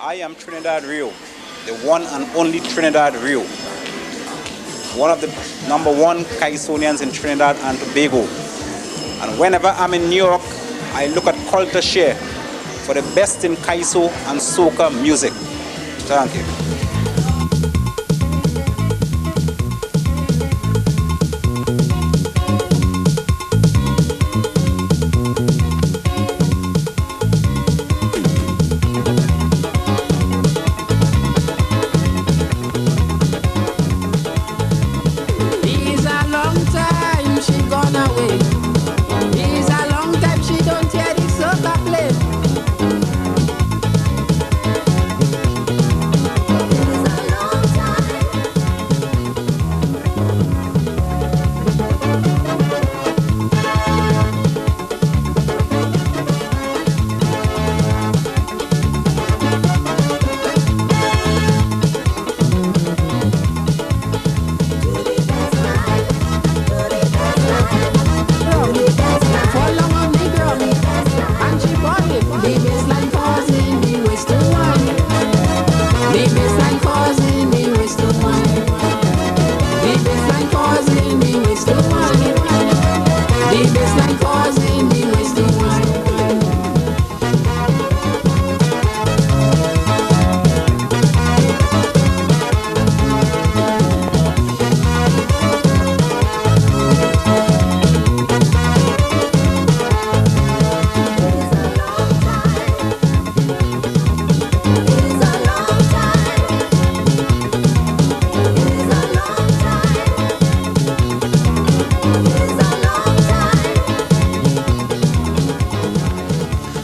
I am Trinidad Rio, the one and only Trinidad Rio. One of the #1 Kaisonians in Trinidad and Tobago. And whenever I'm in New York, I look at CultureShare for the best in Kaiso and soca music. Thank you.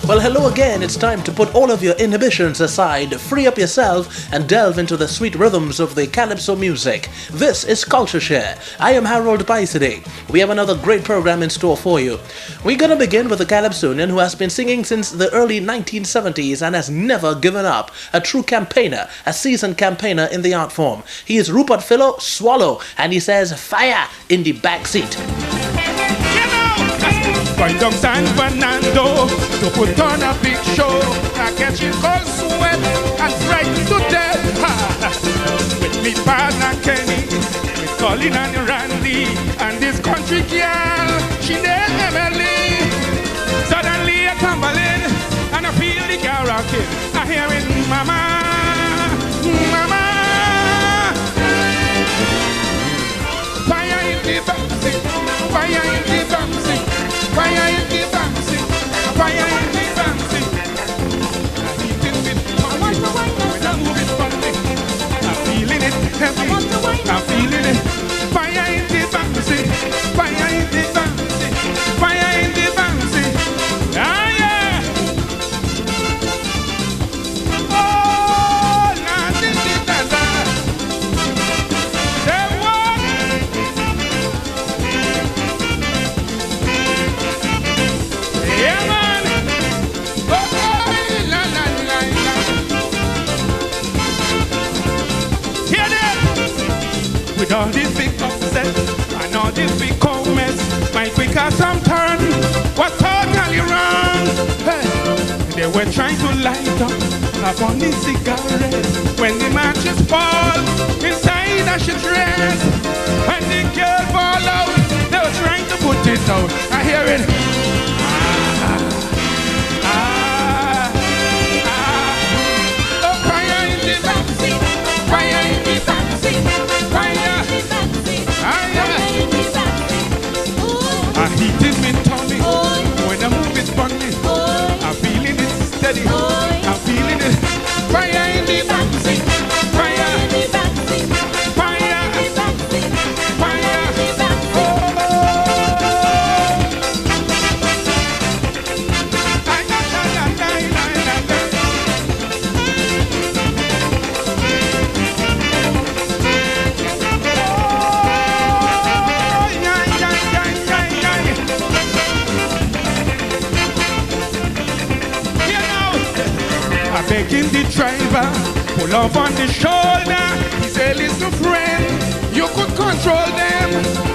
Well, hello again. It's time to put all of your inhibitions aside, free up yourself, and delve into the sweet rhythms of the calypso music. This is CultureShare. I am Harold PYSADEE. We have another great program in store for you. We're gonna begin with a calypsonian who has been singing since the early 1970s and has never given up. A true campaigner, a seasoned campaigner in the art form. He is Rupert Philo Swallow, and he says fire in the backseat. Going down San Fernando to put on a big show. I catch it cold sweat and frightened to death. With me partner Kenny, with Colin and Randy, and this country girl, she named Emily. Suddenly I tumbling and I feel the girl rocking. I hear it, mama, mama. Fire in the backseat, fire in the backseat. Fire in the dancing, fire in the dancing. I'm eating with honey, when I'm moving funny. I'm feeling it heavy, I'm feeling it. Fire in the dancing, fire in the dancing, fire in the dancing. Ah yeah. Oh, la di di da da. Say what? Yeah, man. Oh, la, la, la, la. Hear that? With all this big upset and all this big comments, my quick as some turn was totally wrong. Hey, they were trying to light up a funny cigarette when the matches fall inside her she dress. When the girl fall out, they were trying to put it out. I hear it. Fire in the backseat, fire. I heat in me tummy when I move it funny. I'm feeling it steady. I'm feeling it. Fire in the backseat, fire. Fire, fire. Begging the driver, pull up on the shoulder. He said, listen friend, you could control them.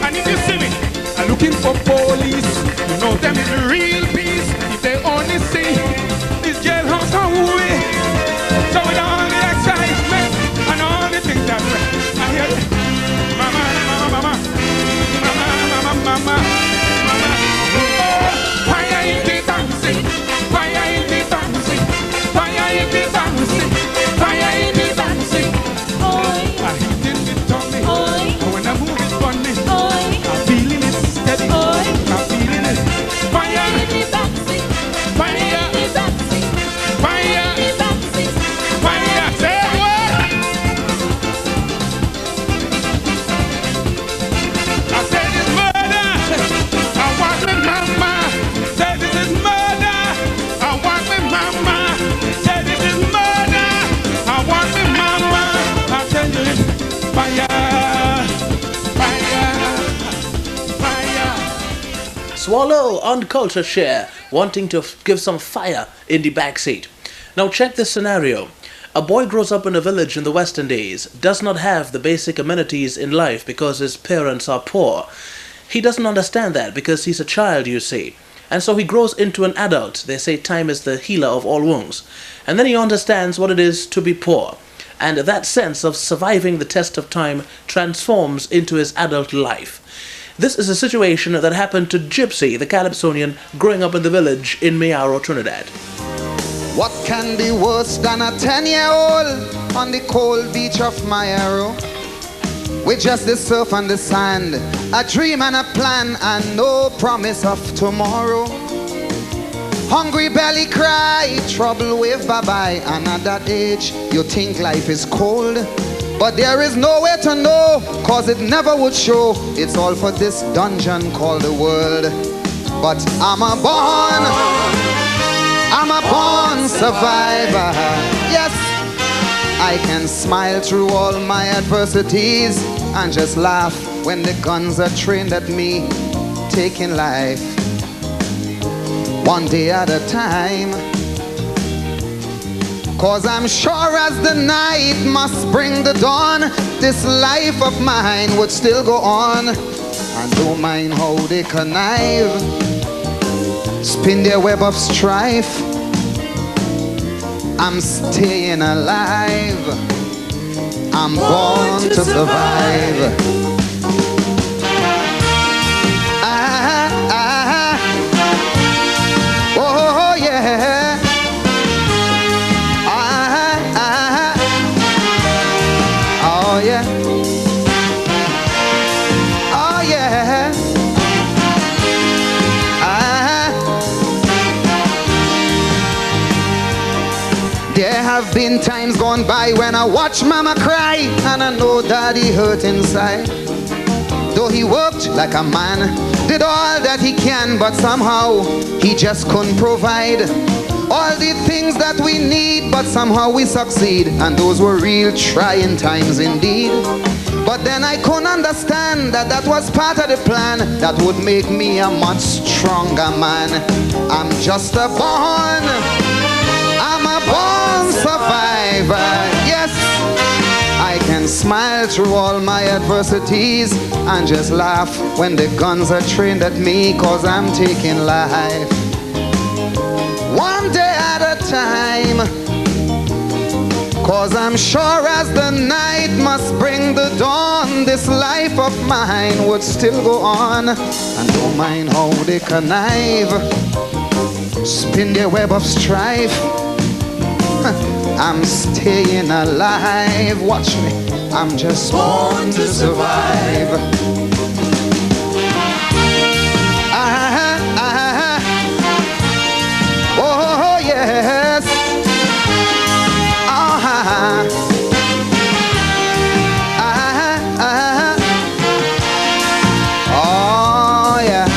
And if you see me, I'm looking for police. You know them is the real peace. If they only see this jailhouse away. So Swallow on CultureShare, wanting to give some fire in the backseat. Now check this scenario. A boy grows up in a village in the West Indies, does not have the basic amenities in life because his parents are poor. He doesn't understand that because he's a child, you see. And so he grows into an adult. They say time is the healer of all wounds. And then he understands what it is to be poor. And that sense of surviving the test of time transforms into his adult life. This is a situation that happened to Gypsy, the Calypsonian, growing up in the village in Mayaro, Trinidad. What can be worse than a 10-year-old on the cold beach of Mayaro? With just the surf and the sand, a dream and a plan and no promise of tomorrow. Hungry belly cry, trouble wave bye-bye. And at that age, you think life is cold. But there is no way to know, cause it never would show. It's all for this dungeon called the world. But I'm a born survivor. Yes, I can smile through all my adversities and just laugh when the guns are trained at me, taking life one day at a time. Cause I'm sure as the night must bring the dawn, this life of mine would still go on. I don't mind how they connive, spin their web of strife. I'm staying alive. I'm born to survive. Oh yeah. Oh yeah. Oh yeah. There have been times gone by when I watch mama cry and I know daddy hurt inside. Though he worked like a man, did all that he can, but somehow he just couldn't provide all the things that we need, but somehow we succeed. And those were real trying times indeed. But then I couldn't understand that that was part of the plan that would make me a much stronger man. I'm just a born survivor. Yes, I can smile through all my adversities and just laugh when the guns are trained at me, cause I'm taking life one day at a time. Cause I'm sure as the night must bring the dawn, this life of mine would still go on. And don't mind how they connive, spin their web of strife. I'm staying alive. Watch me, I'm just born to survive. Oh yes. Oh yeah.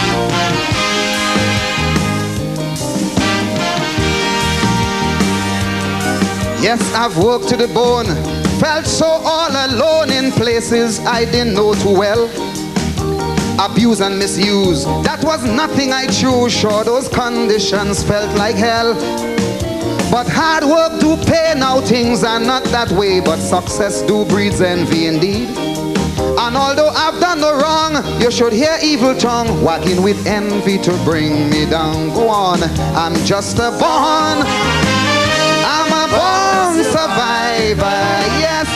Yes, I've worked to the bone, felt so all alone in places I didn't know too well. Abuse and misuse, that was nothing I chose. Sure, those conditions felt like hell. But hard work do pay, now things are not that way. But success do breeds envy indeed. And although I've done no wrong, you should hear evil tongue wagging with envy to bring me down. Go on, I'm just a born survivor. Yes,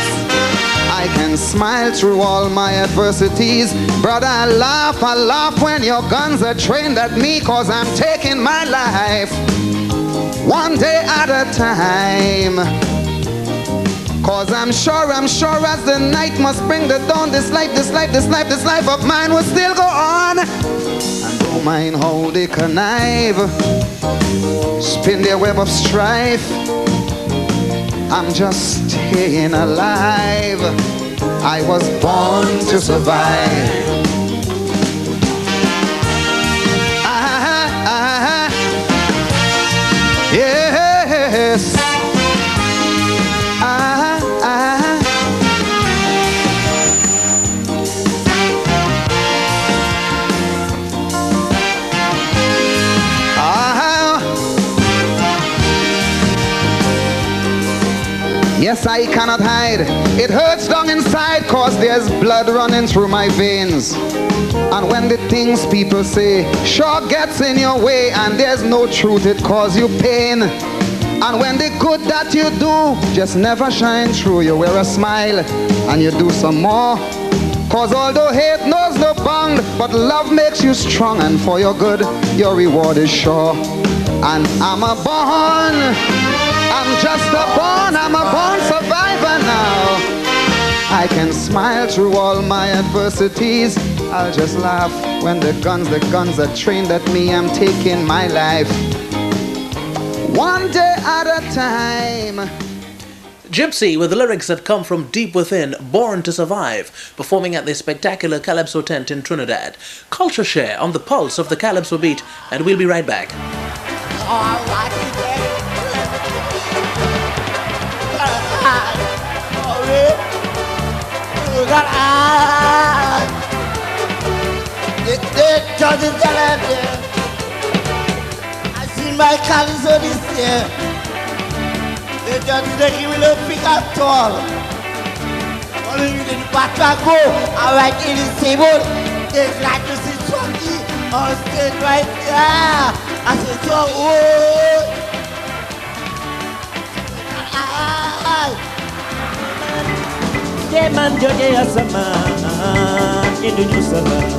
I can smile through all my adversities. Brother, I laugh when your guns are trained at me, cause I'm taking my life one day at a time. Cause I'm sure as the night must bring the dawn, this life of mine will still go on. And don't mind how they connive, spin their web of strife. I'm just staying alive. I was born to survive. Yes. Yes, I cannot hide. It hurts down inside, cause there's blood running through my veins. And when the things people say sure gets in your way, and there's no truth, it cause you pain. And when the good that you do just never shine through, you wear a smile and you do some more. Cause although hate knows no bound, but love makes you strong, and for your good, your reward is sure. And I'm a born, I'm just a born, I'm a born survivor now. I can smile through all my adversities. I'll just laugh when the guns are trained at me. I'm taking my life one day at a time. Gypsy, with the lyrics that come from deep within, Born to Survive, performing at the spectacular Calypso tent in Trinidad. CultureShare on the pulse of the Calypso beat, and we'll be right back. I seen my Calypso this year. They just taking me a pick at all. Only you didn't back go. I like it is table. They like to see Chucky on stage right there. I said, so oh. Yeah, man, you're a man in the new salon.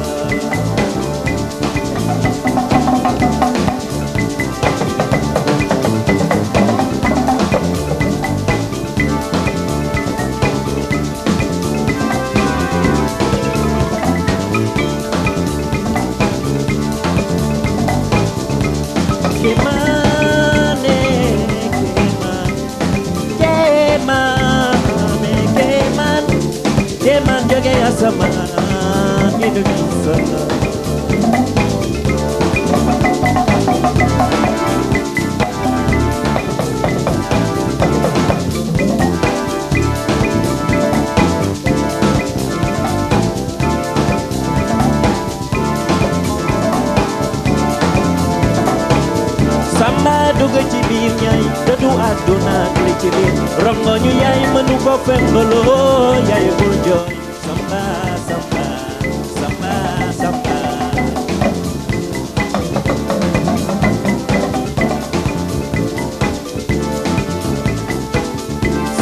Sama Indonesia. Sama duga ci biir ñay da du aduna li ci biir rongo ñu yaay mënu ko fembalo yaay bul joy. Samba, samba, samba, samba.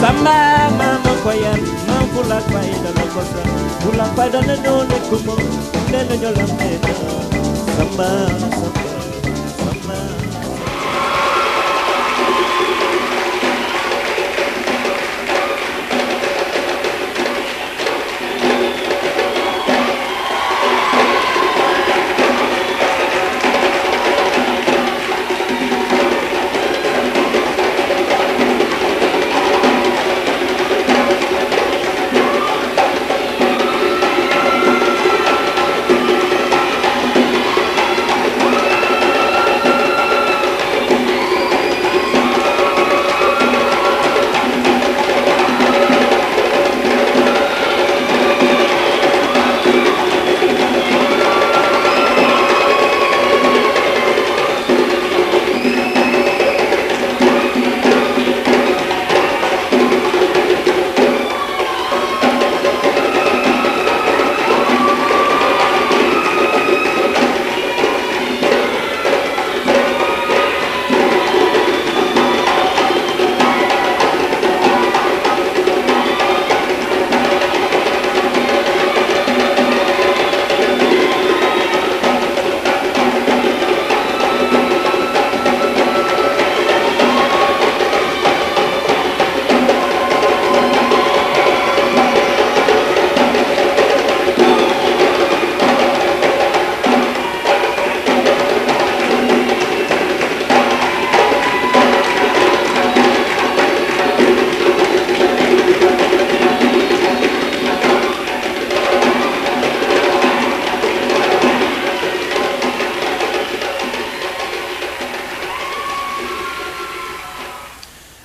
Samba, mama koyan, mam fulak fayda la kosa. Fulak fayda na no ne kumo, ne no nyola mena. Samba, samba, samba.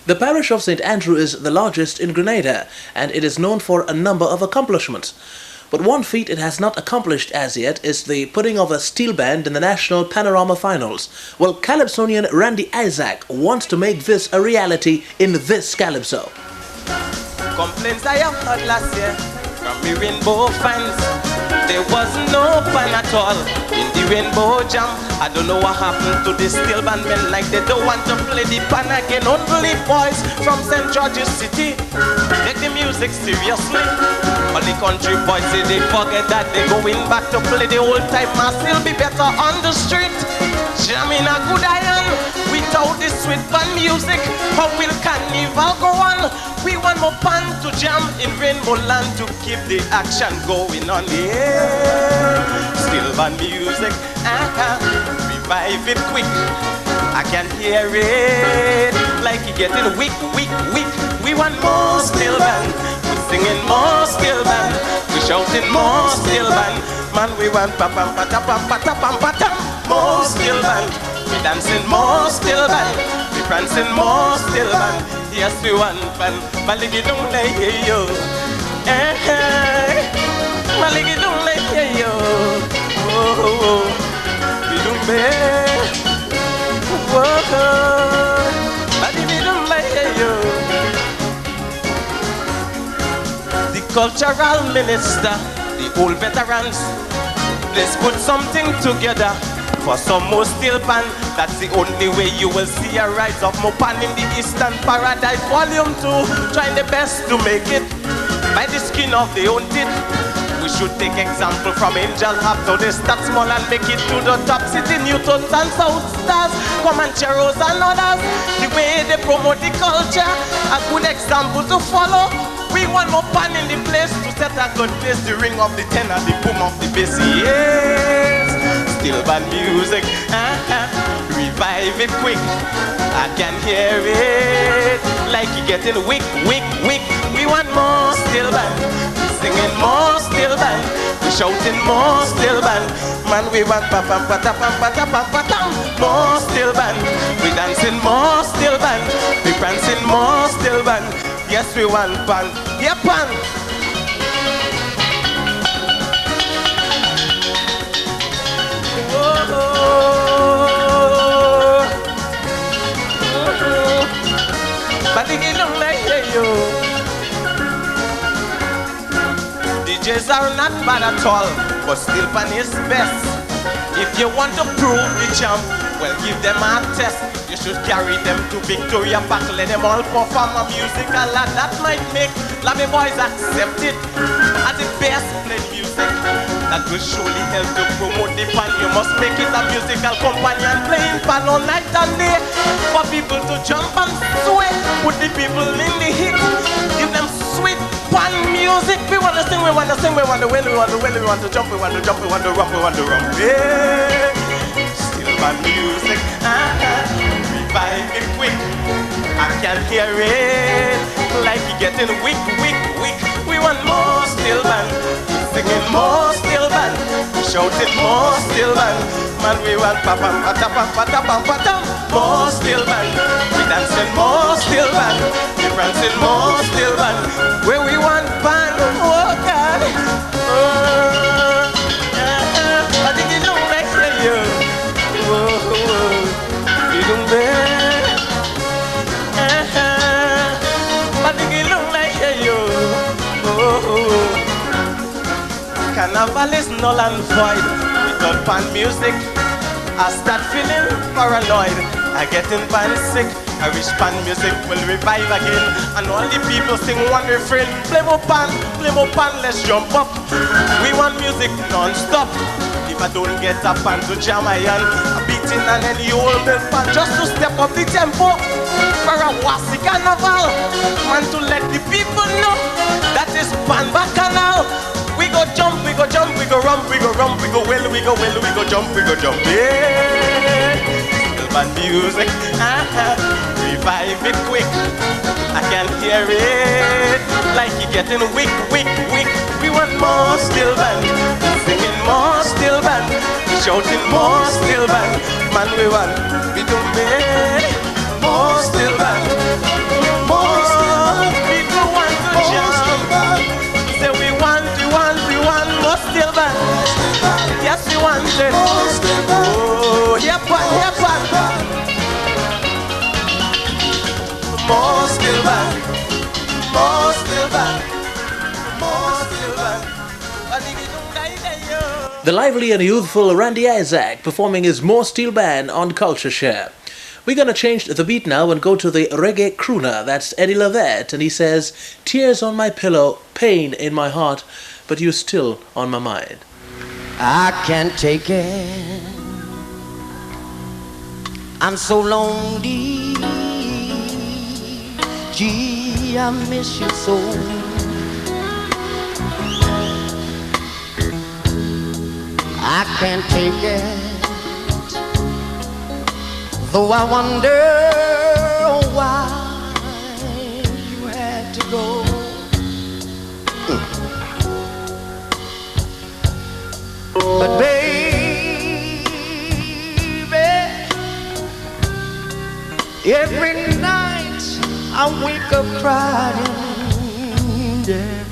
The parish of St. Andrew is the largest in Grenada, and it is known for a number of accomplishments. But one feat it has not accomplished as yet is the putting of a steel band in the National Panorama Finals. Well, Calypsonian Randy Isaac wants to make this a reality in this Calypso. complaints I have heard last year from the Rainbow fans. There was no pan at all in the Rainbow Jam. I don't know what happened to the steel band men, like they don't want to play the pan again. Only boys from St. George's City take the music seriously. All the country boys say they forget that they going back to play the old time mass. It'll be better on the street, jamming a good iron. Without the sweet pan music, how will carnival go on? We want more pan to jam in Rainbow Land to keep the action going on. Yeah, still band music, revive it quick. I can hear it like it getting weak. We want more still band. We singing more still band. We shouting more still band. Man, we want pa pam pa ta pam pa ta pam pa tam. More still band. We dancing more still band. We prancing more still band. Yes, we want pan. Maligi don't lay yo. Maligi don't lay yo. Oh, we don't bear. Whoa, maligi don't lay yo. The cultural minister, the old veterans, let's put something together. For some more steel pan, that's the only way you will see a rise of more pan in the Eastern Paradise. Volume 2, trying the best to make it by the skin of the own teeth. We should take example from Angel Hub, so they start small and make it to the top. City Newtons and South Stars, Comancheros and others. The way they promote the culture, a good example to follow. We want more pan in the place to set a good place. The ring of the tenor, the boom of the bass. Yes, still band music, revive it quick. I can hear it like you getting weak. We want more still band. We singing more still band. We shouting more still band. Man, we want pa pam pa ta pam pa ta pam pa tam. More still band. We dancing more still band. We prancing more still band. Yes, we want pan. Yeah, pan. DJs are not bad at all, but still pan is best. If you want to prove the champ, well, give them a test. You should carry them to Victoria Park, let them all perform a musical that might make Labby boys accept it as the best played music. That will surely help to promote the pan. You must make it a musical companion, playing pan all night and day for people to jump and sway. Put the people in the heat, give them sweet pan music. We want to sing, we want to sing, we want to win, we want to win, we want to jump, we want to jump, we want to rump, we want to rump. Yeah, still pan music, revive it quick. I can hear it like you getting weak. We want more still band, singing more still band, shouting more still band. Man, we want pa pam pa ta pam pa ta pam pa tam. More still band, we dancing more still band, we prancing more still band. Where we want pan, oh God, I think you don't like you. You don't bear. I think you don't like you. Carnival is null and void without pan music. I start feeling paranoid. I get in pan sick. I wish pan music will revive again, and all the people sing one refrain: play more pan, let's jump up. We want music non-stop. If I don't get a pan to jam iron, a beating and any old bell pan just to step up the tempo for a wassy carnival. Man, to let the people know that is pan bacchanal. We go jump, we go jump, we go rump, we go rump, we go well, we go well, we go jump, yeah. Still band music, revive it quick. I can hear it like you getting weak. We want more still band, singing more still band, shouting more still band. Man, we want, we don't make more still band, more still band. People want to jump. Say we want more still band. Yes, we want it. Oh, yeah, pan. More still band. The lively and youthful Randy Isaac performing his More Steel Band on CultureShare. We're gonna change the beat now and go to the reggae crooner. That's Eddie Lovett, and he says, "Tears on my pillow, pain in my heart, but you're still on my mind." I can't take it. I'm so lonely. Gee, I miss you so. I can't take it, though I wonder why you had to go. But baby, every night I wake up crying, yeah.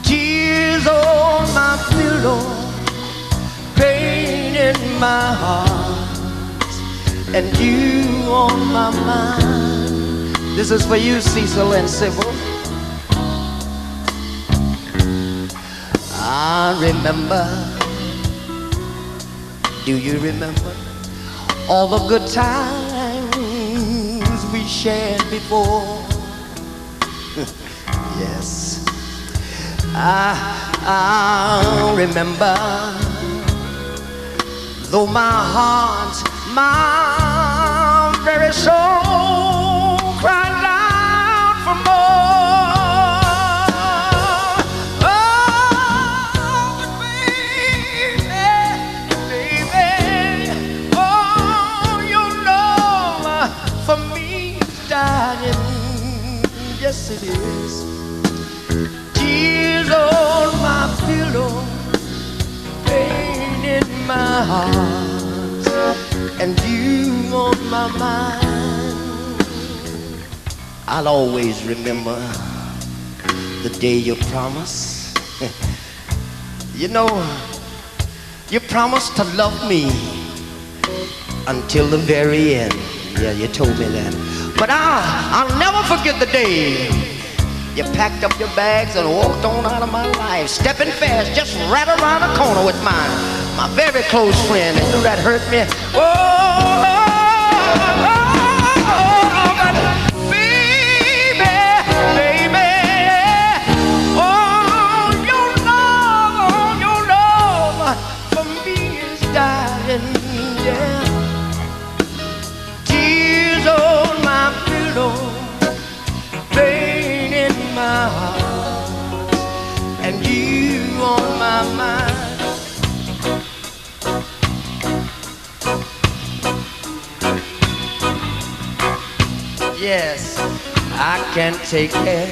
Tears on my pillow, pain in my heart, and you on my mind. This is for you, Cecil and Sybil. I remember, do you remember all the good times we shared before? Yes. I remember, though my heart, my very soul cried loud for more. Oh, but baby, oh, your love for me is dying. Yes, it is. Tears on my pillow, pain in my heart, and you on my mind. I'll always remember the day you promised. You know, you promised to love me until the very end. Yeah, you told me that. But I'll never forget the day you packed up your bags and walked on out of my life, stepping fast, just right around the corner with my very close friend, and that hurt me. Oh, but baby, oh, your love for me is dying, yeah. Tears on my pillow, pain in my heart, and you on my mind. Yes, I can't take it.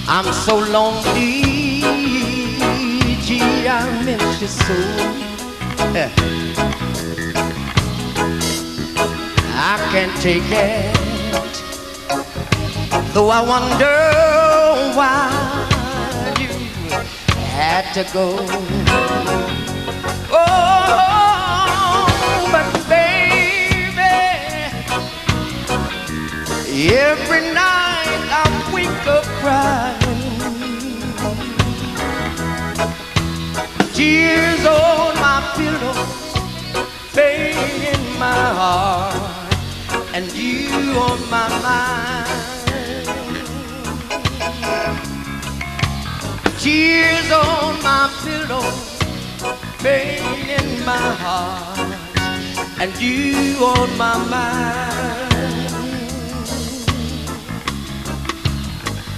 I'm so lonely. Gee, I miss you so. I can't take it, though I wonder why you had to go. Oh, but baby, every night I wake up crying. Tears on my pillow, pain in my heart, and you on my mind. Tears on my pillow, pain in my heart, and you on my mind.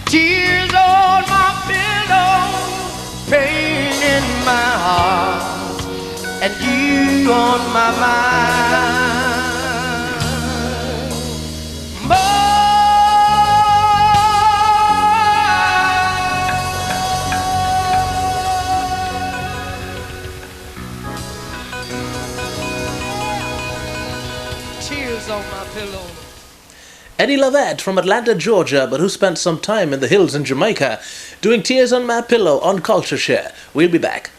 Tears on my pillow, pain in my heart, and you on my mind. On my pillow. Eddie Lovett from Atlanta, Georgia, but who spent some time in the hills in Jamaica, doing Tears on My Pillow on CultureShare. We'll be back.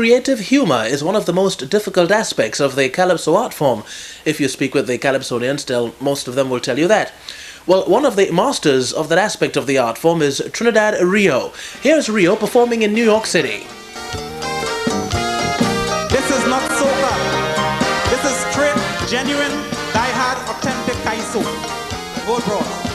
creative humor is one of the most difficult aspects of the calypso art form. If you speak with the calypsonians, most of them will tell you that. Well, one of the masters of that aspect of the art form is Trinidad Rio. Here's Rio performing in New York City. This is not soca. This is straight, genuine, die-hard, authentic kaiso. Go bros.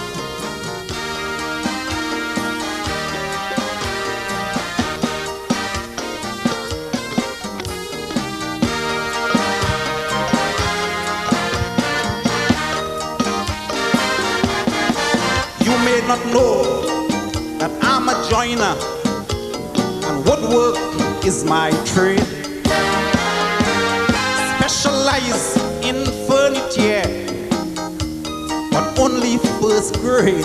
You may not know that I'm a joiner and woodwork is my trade. Specialize in furniture, but only first grade.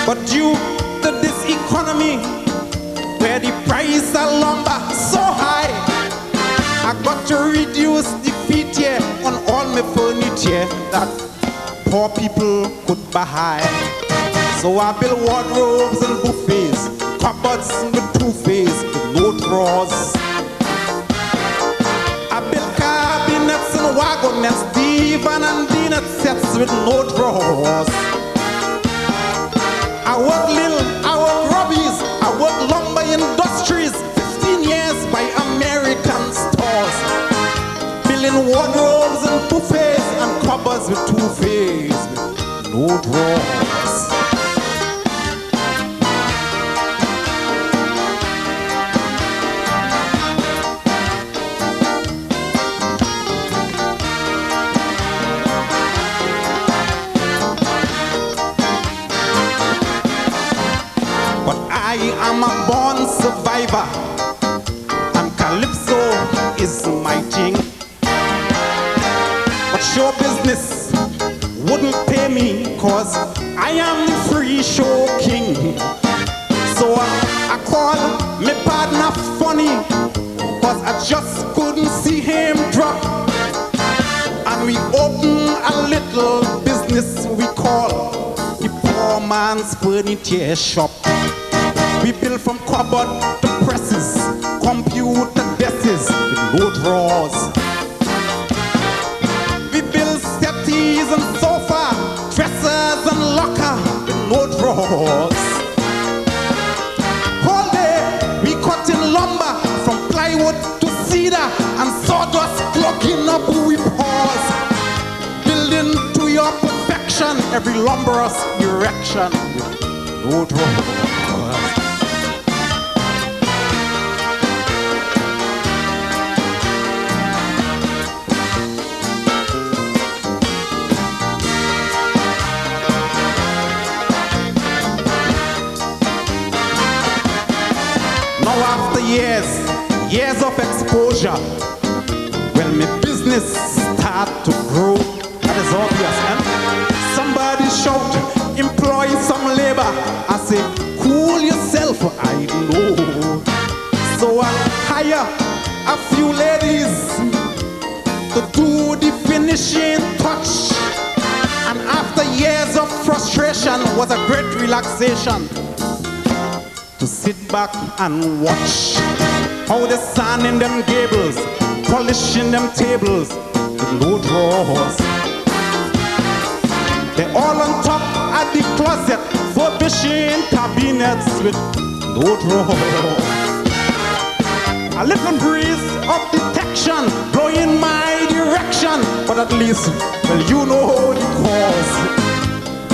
But due to this economy, where the price of lumber so high, I got to reduce the feature on all my furniture that poor people could buy. So I build wardrobes and buffets, cupboards with two phases, with no drawers. I build cabinets and wagonettes, divan and dinner sets with no drawers. I work little, I work rubbies, I work lumber industries, 15 years by American stores. Building wardrobes and buffets and cupboards with two phases, with no drawers. I am a born survivor, and calypso is my thing. But show business wouldn't pay me, cause I am the free show king. So I call me partner funny, cause I just couldn't see him drop. And we open a little business we call the poor man's furniture shop. We build from cupboard to presses, computer desks with no drawers. We build settees and sofa, dressers and locker with no drawers. All day we cut in lumber from plywood to cedar and sawdust plugging up we pause. Building to your perfection every lumberous erection with no drawers. After years of exposure, when my business start to grow, that is obvious, and somebody shout, employ some labor. I say, cool yourself, I know. So I hire a few ladies to do the finishing touch, and after years of frustration was a great relaxation to sit back and watch how they sanding them gables, polishing them tables with no drawers. They all on top at the closet, furbishing cabinets with no drawers. A little breeze of detection blowing my direction, but at least, well, you know the cause.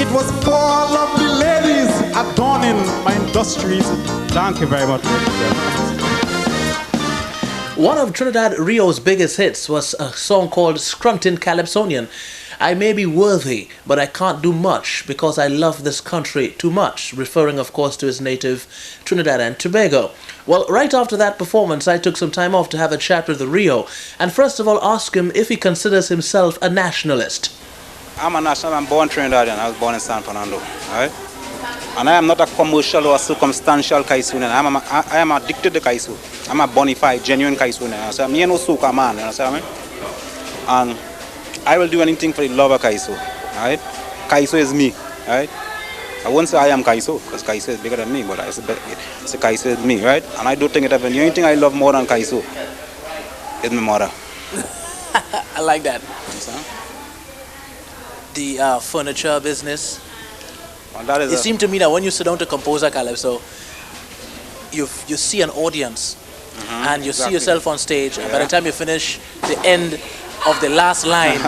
It was four lovely ladies adorning my industries. Thank you very much. One of Trinidad Rio's biggest hits was a song called Scruntin' Calypsonian. I may be worthy, but I can't do much because I love this country too much, referring of course to his native Trinidad and Tobago. Well, right after that performance, I took some time off to have a chat with Rio, and first of all ask him if he considers himself a nationalist. I'm a national, I'm born Trinidadian, I was born in San Fernando, right? And I am not a commercial or circumstantial Kaisunian. I am addicted to Kaisu. I'm a bona fide, genuine Kaisunian. So I'm no soca man, you understand me? And I will do anything for the love of Kaisu, right? Kaisu is me, right? I won't say I am Kaiso, because Kaiso is bigger than me, but I say Kaiso is me, right? And I do think it happen. The only thing I love more than Kaiso is my mother. I like that. Understand? The furniture business. And that is It seemed to me that when you sit down to compose a calypso, you see an audience, and you see yourself on stage, and by the time you finish the end of the last line,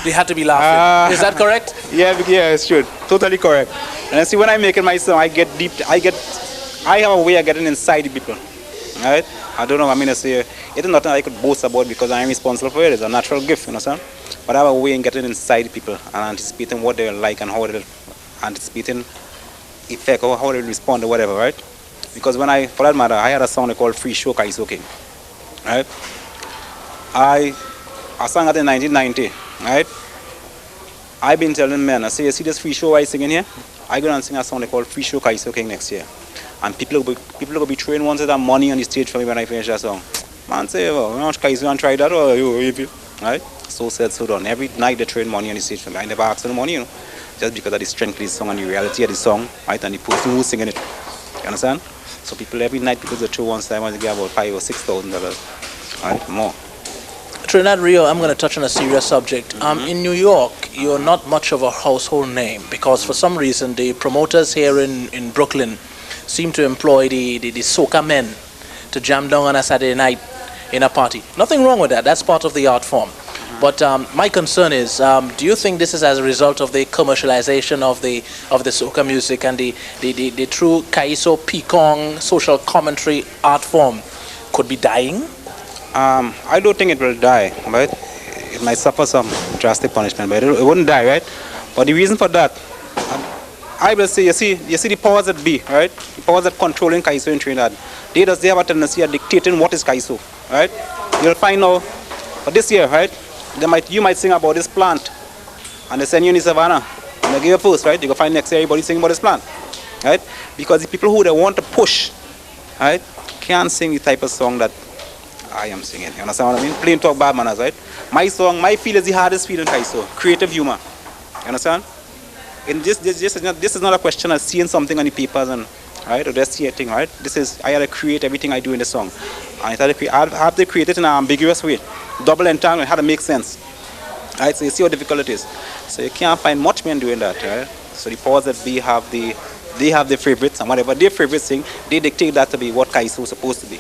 they had to be laughing. Is that correct? yeah, it's true. Totally correct. And I see when I make it my song, I get deep. I have a way of getting inside the people. Right? I don't know. I mean, I say it is nothing I could boast about because I am responsible for it. It's a natural gift, you understand? But I have a way in getting inside the people and anticipating what they like and how they'll anticipating effect or how they'll respond or whatever, right? Because for that matter, I had a song called Free Show Kaiso King, right? I sang it in 1990, right? I've been telling men, I say, you see this free show I sing in here? I'm going to sing a song called Free Show Kaiso King next year. And people will be throwing ones that money on the stage for me when I finish that song. Man say, well, you want Kaiso and try that or you, right? So said, so done. Every night they throw money on the stage for me. I never ask for the money, just because of the strength of the song and the reality of the song, right? And the person who's singing it. You understand? So people every night, because they throw one time, they get about $5,000 or $6,000, right? More. Trinidad Rio, I'm going to touch on a serious subject. In New York, you're not much of a household name because for some reason the promoters here in Brooklyn seem to employ the soca men to jam down on a Saturday night in a party. Nothing wrong with that. That's part of the art form. But my concern is, do you think this is as a result of the commercialization of the soca music and the true Kaiso Pekong social commentary art form could be dying? I don't think it will die, right? It might suffer some drastic punishment, but it wouldn't die, right? But the reason for that, I will say, you see the powers that be, right? The powers that controlling Kaiso in Trinidad, they have a tendency of dictating what is Kaiso, right? You'll find out, but this year, right? You might sing about this plant, and they send you in the savannah, and they give you a post, right? You go find next year everybody singing about this plant, right? Because the people who they want to push, right, can't sing the type of song that I am singing. You understand what I mean? Plain talk, bad manners, right? My song, my feel is the hardest feel in Kaiso. Creative humor. You understand? And this is not a question of seeing something on the papers and right, or just see a thing, right? I had to create everything I do in the song. And I have to create it in an ambiguous way. Double entanglement, how to make sense. Right? So you see how difficult it is. So you can't find much men doing that, right? So the powers that be they have their favorites, and whatever their favorites sing, they dictate that to be what Kaiso is supposed to be.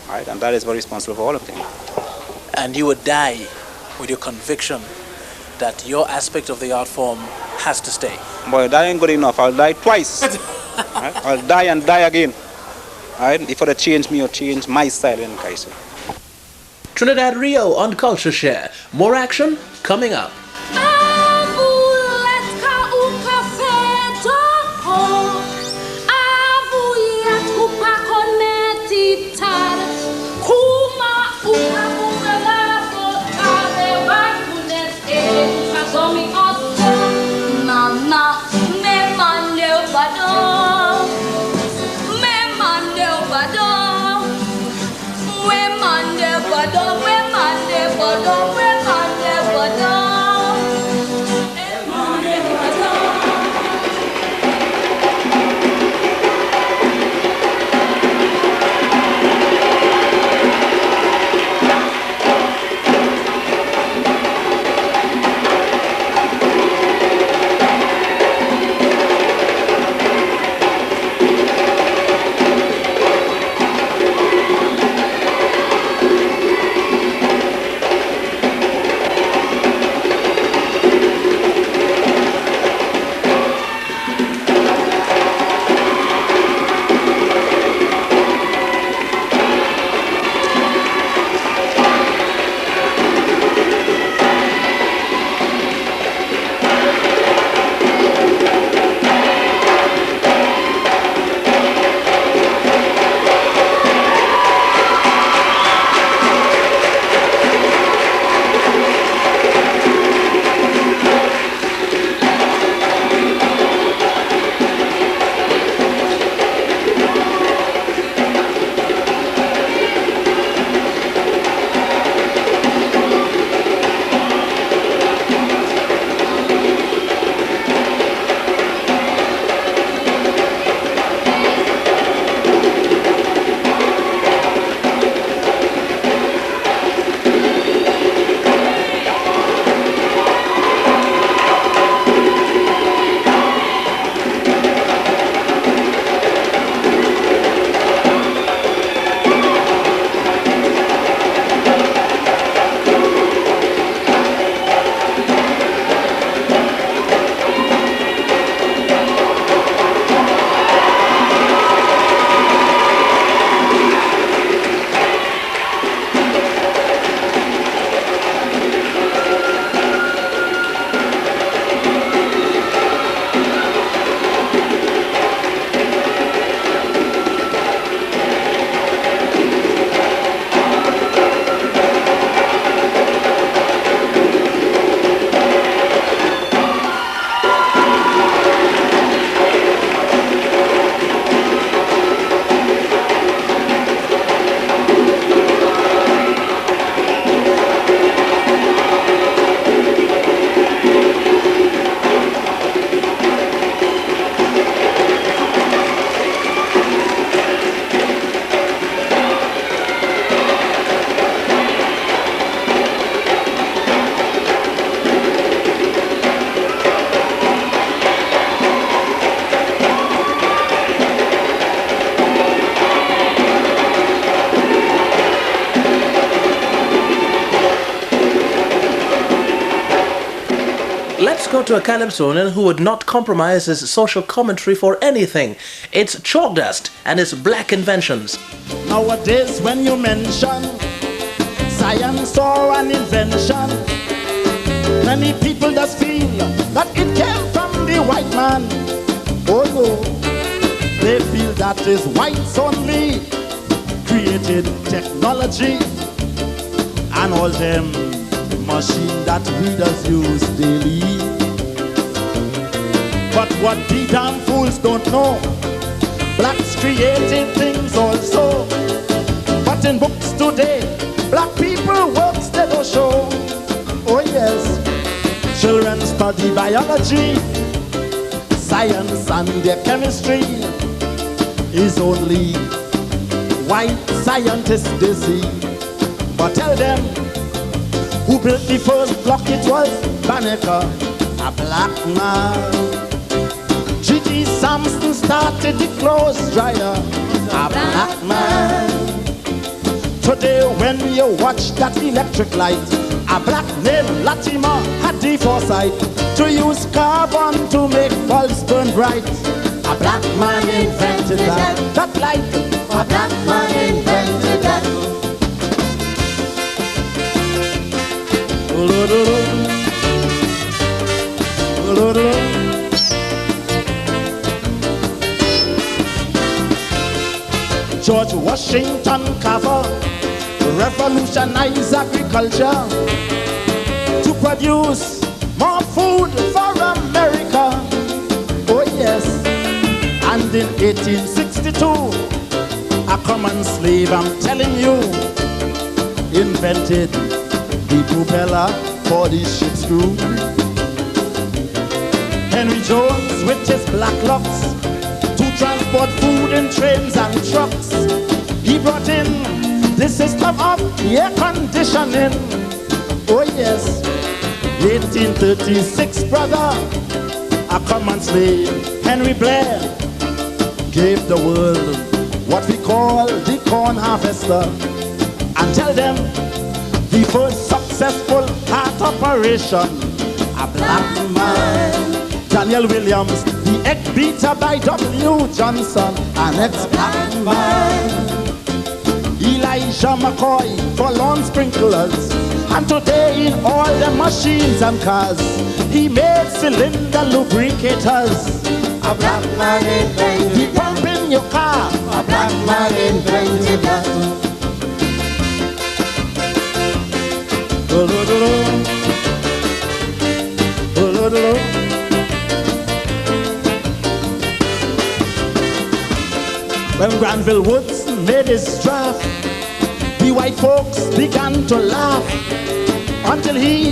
Right? And that is very responsible for all of them. And you would die with your conviction that your aspect of the art form has to stay. Boy, that ain't good enough. I'll die twice. Right? I'll die and die again. Right? Before they change me or change my style in Kaiso. Trinidad Rio on CultureShare. More action coming up. Let's go to a calypsonian who would not compromise his social commentary for anything. It's Chalk Dust and his black inventions. Nowadays when you mention science or an invention, many people just feel that it came from the white man. Oh no, they feel that is whites only created technology and all them machine that we just use daily. But what the damn fools don't know, blacks created things also. But in books today, black people works they don't show. Oh yes, children study biology, science and their chemistry is only white scientists they see. But tell them who built the first block, it was Banneker, a black man. G.G. Samson started the clothes dryer, a black man. Today when you watch that electric light, a black named Latimer had the foresight to use carbon to make bulbs burn bright. A black man invented that light. A black man invented that. George Washington Carver revolutionized agriculture to produce more food for America. Oh yes, and in 1862, a common slave, I'm telling you, invented the propeller for the ship's crew. Henry Jones with his black locks to transport food in trains and trucks. He brought in the system of air conditioning. Oh yes, 1836, brother, a common slave, Henry Blair, gave the world what we call the corn harvester. And tell them the first successful heart operation, a black man. Daniel Williams, the egg beater by W. Johnson, an ex-black man. Elijah McCoy for lawn sprinklers, and today in all the machines and cars, he made cylinder lubricators. A black man invented the pump in your car. A black man invented that. When Granville Woods made his draft, the white folks began to laugh until he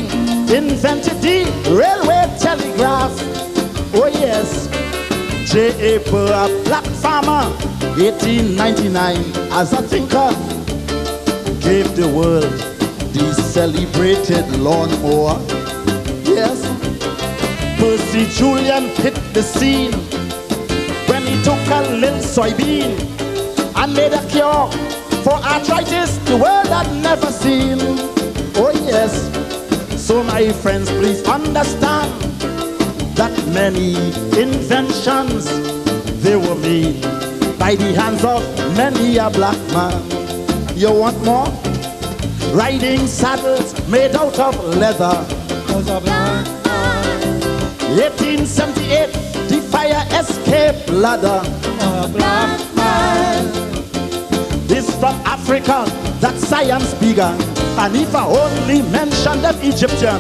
invented the railway telegraph. Oh yes, J.A. Burr, a black farmer, 1899, as a thinker, gave the world the celebrated lawnmower. Yes, Percy Julian hit the scene when he took a little soybean and made a cure for arthritis the world had never seen. Oh yes, so my friends, please understand that many inventions, they were made by the hands of many a black man. You want more? Riding saddles made out of leather. 'Cause a black man. 1878, the fire escape ladder. A black man. This from Africa, that science began. And if I only mention them Egyptian,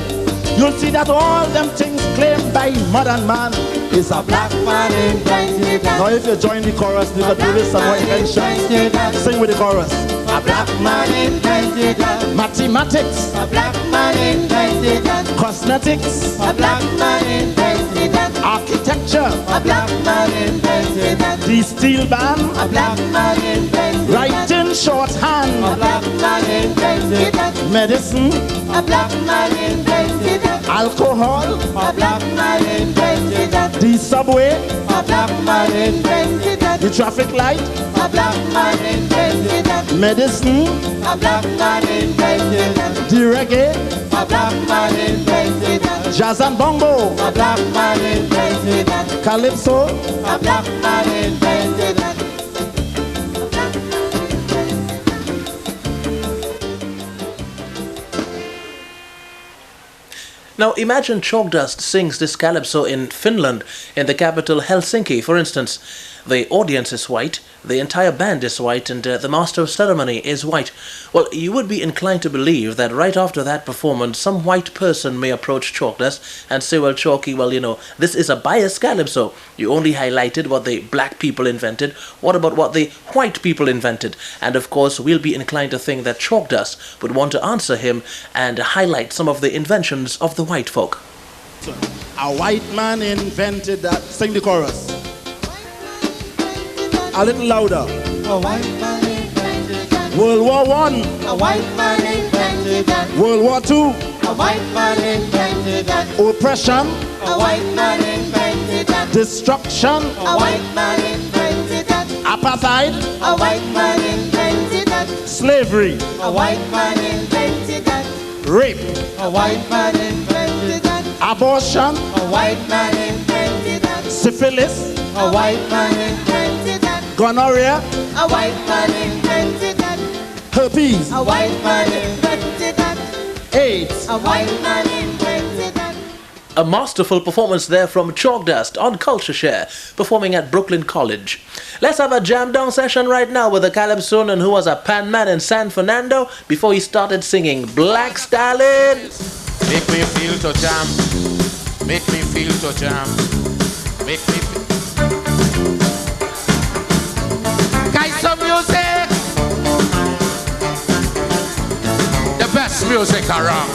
you'll see that all them things claimed by modern man is a black man invented. Now if you join the chorus, you can do this some more inventions. Sing with the chorus. A black man invented that. Mathematics. A black man invented that. Cosmetics. A black man invented that. Architecture. A black man invented that. The steel band. A black man invented that. Writing shorthand. A black man invented that. Medicine. A black man invented that. Alcohol. A black man invented that. The subway. A black man invented that. The traffic light. A black man invented that. Medicine. A black man invented that. The reggae. A black man invented that. Jazz and bongo. A black man invented that. Calypso. A black man invented that. Now imagine Chalk Dust sings this calypso in Finland, in the capital Helsinki, for instance. The audience is white, the entire band is white, and the master of ceremony is white. Well, you would be inclined to believe that right after that performance, some white person may approach Chalk Dust and say, well, Chalky, well, you know, this is a biased calypso. You only highlighted what the black people invented. What about what the white people invented? And of course, we'll be inclined to think that Chalk Dust would want to answer him and highlight some of the inventions of the white folk. A white man invented that. Sing the chorus. A little louder. A white man invented that. World War I. A white man invented that. World War II. A white man invented that. Oppression. A white man invented that. Destruction. A white man invented that. Apartheid. A white man invented that. Slavery. A white man invented that. Rape. A white man invented that. Abortion. A white man invented that. Syphilis. A white man invented that. Gonorrhea. A white man invented that. Herpes. A white man invented that. AIDS. A white man invented that. A masterful performance there from Chalk Dust on CultureShare, performing at Brooklyn College. Let's have a jam down session right now with a calypsonian who was a pan man in San Fernando before he started singing Black Stalin. Make me feel to jam. Make me feel to jam. Make me feel. Guys, some music. The best music around.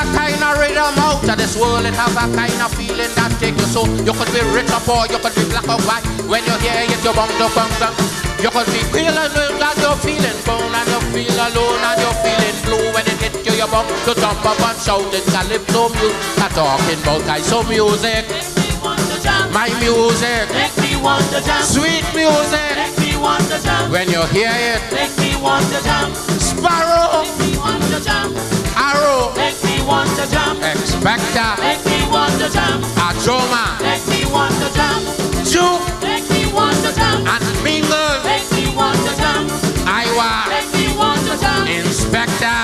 Out of this world, it have a kind of feeling that take you so. You could be rich or poor, you could be black or white. When you hear it, you bong to bong bong. You could be real and you're feeling down, and you feel alone, and you're feeling blue. When it hit you, you bong to jump up and shout. It's calypso music. I'm talking about calypso music. Make me want to jump. My music. Make me want to jump. Sweet music. Make me want to jump. When you hear it, Make me want to jump. Sparrow, Make me want to jump. Arrow, Make me want to jump. Expector, Make me want to jump. Ajoma, Make me want to jump. Juke, Make me want to jump. and Mingle, Make me want to jump. Iowa, Make me want to jump. Inspector.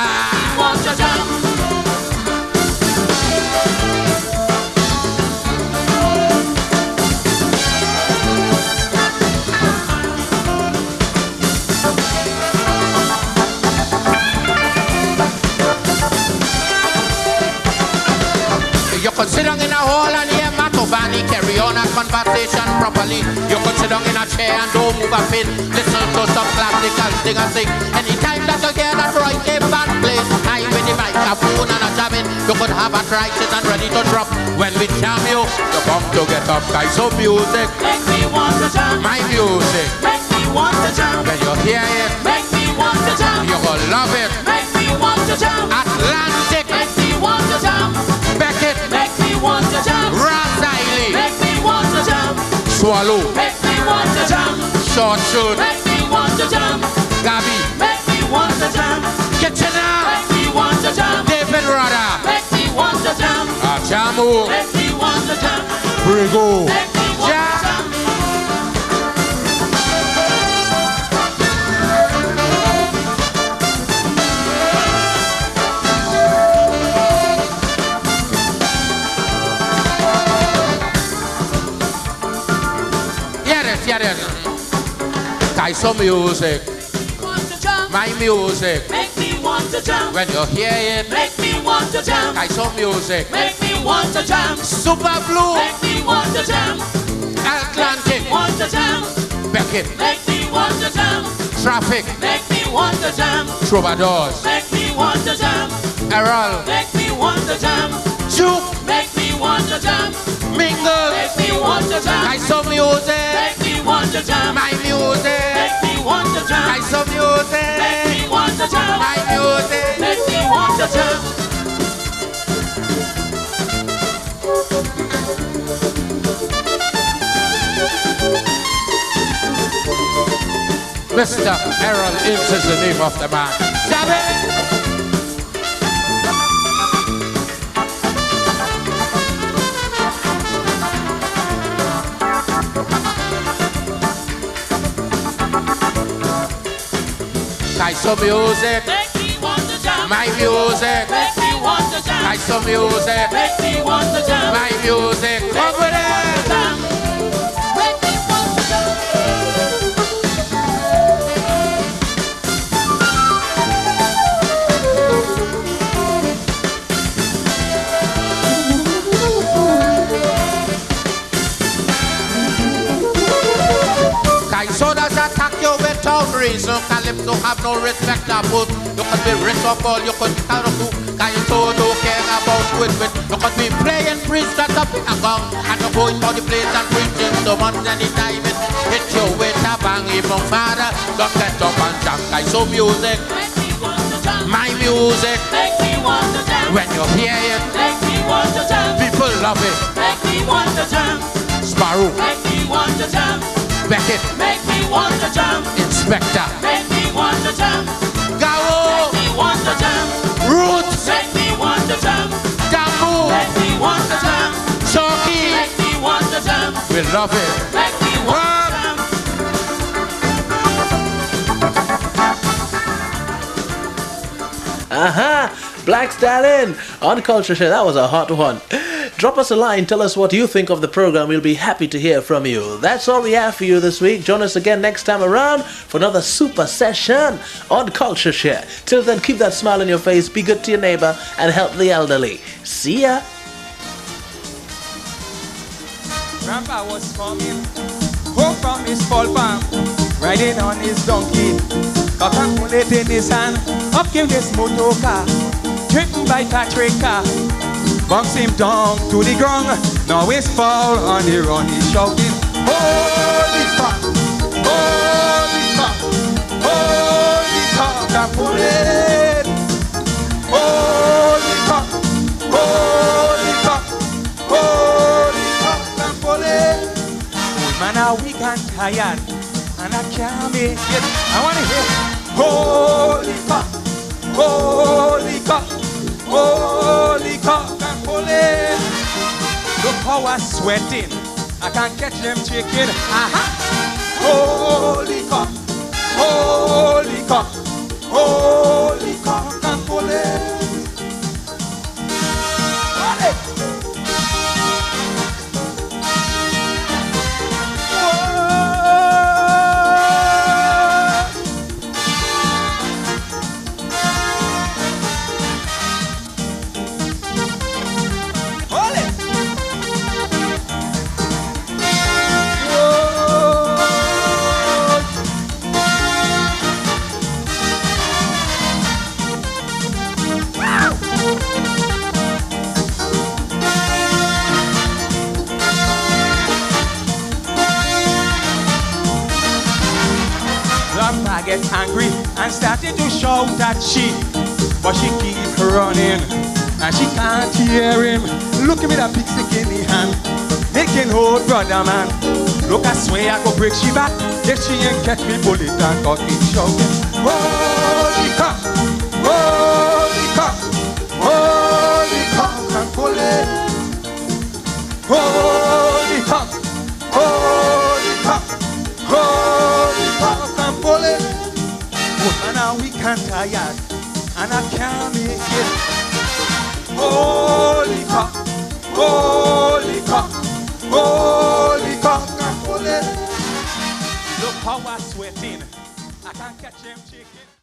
Want to jump. You could sit down in a hall and hear Matovani carry on a conversation properly. You could sit down in a chair and don't move a pin. Listen to some classical sing and sing. Anytime that you hear that right band play, I with the microphone and a jamming. You could have a crisis and ready to drop. When we jam you, you come to get up. Guys, so music, Make me want to jump. my music. Make me want to jump. When you hear it, Make me want to jump. you will love it. Make me want to jump. Atlantic, Make me want to jump. Beckett, Make me want to jump. Rasaili, Make me want to jump. Swallow, Make me want to jump. Short Shoot, Make me want to jump. Gabi, Make me want to jump. Kitchener, Make me want to jump. David Rada, Make me want to jump. Ajamu, Make me want to jump. Brigo, Make me want to jump. Hear it. Guys, some music, Want to jump. my music. Make me want to jump. When you hear it, Make me want to jump. guys, some music. Make me want to jump. Super Blue, Make me want to jump. Atlantic, Want to jump. Beckett, Make me want to jump. Traffic, Make me want to jump. Troubadours, Make me want to jump. Errol, Make me want to jump. Juke, Make me want to jump. Mingle, Make me want to jump. guys, some music. Make me want to jump. My music. Make me want to jam. I some music. Make me want to jam. My music. Make me want to jam. Mr. Errol Ince is the name of the man. Jam it. I some music. Make me want to jam. My music. Make me want to jam. I some music. Make me want to jam. My music. Come with it. Jam. Make me want to jam. Sodas attack you without reason. Calypso have no respect about. You could be rich or poor, you could be powerful. Can you so don't care about with. You could be playing priest dressed up in a gown. And you're going for the place and preaching so much anytime it hit you with a bang. Even father, just get up and jam. Guys, so music. Make me want to jam. My music. Make me want to jam. When you hear it, Make me want to jam. people love it. Make me want to jam. Sparrow, Make me want to jam. Beckett, Make me want to jam. Inspector, Make me want to jam. Gao, Make me want to jam. Roots, Make me want to jam. Dambu, Make me want to jam. Chalky. Make me want to jam. We love it. Make me want to jam. Aha! Black Stallion on CultureShare. That was a hot one. Drop us a line. Tell us what you think of the program. We'll be happy to hear from you. That's all we have for you this week. Join us again next time around for another super session on CultureShare. Till then, keep that smile on your face, be good to your neighbor, and help the elderly. See ya! Grandpa was coming home from his fall farm, riding on his donkey, got a bullet in his hand, up came this motor car, driven by Patrick car, bumps him down to the ground, now he's fall on the run, he's shouting, holy fuck, holy fuck, holy fuck, the bullet, holy fuck, holy fuck, holy fuck, the bullet. Old man are weak and tired, and I can't make it. I want to hear, holy fuck, holy fuck, holy fuck, and bullet. Look how I'm sweating, I can't catch them chicken. Aha! Holy fuck, holy fuck, holy fuck, and bullet. I get angry and started to shout at she, but she keep running and she can't hear him. Look at me, that big stick in the hand, they can hold brother man. Look, I swear I go break she back if she ain't catch me bullet and got me shouting, holy cock, holy cock, holy cock and bullet, holy cock, holy cock, holy cock and bullet. And now we can't tired, and I can't make it. Holy cock, holy cock, holy cock and bullet. Look how I'm sweating, I can't catch them chicken.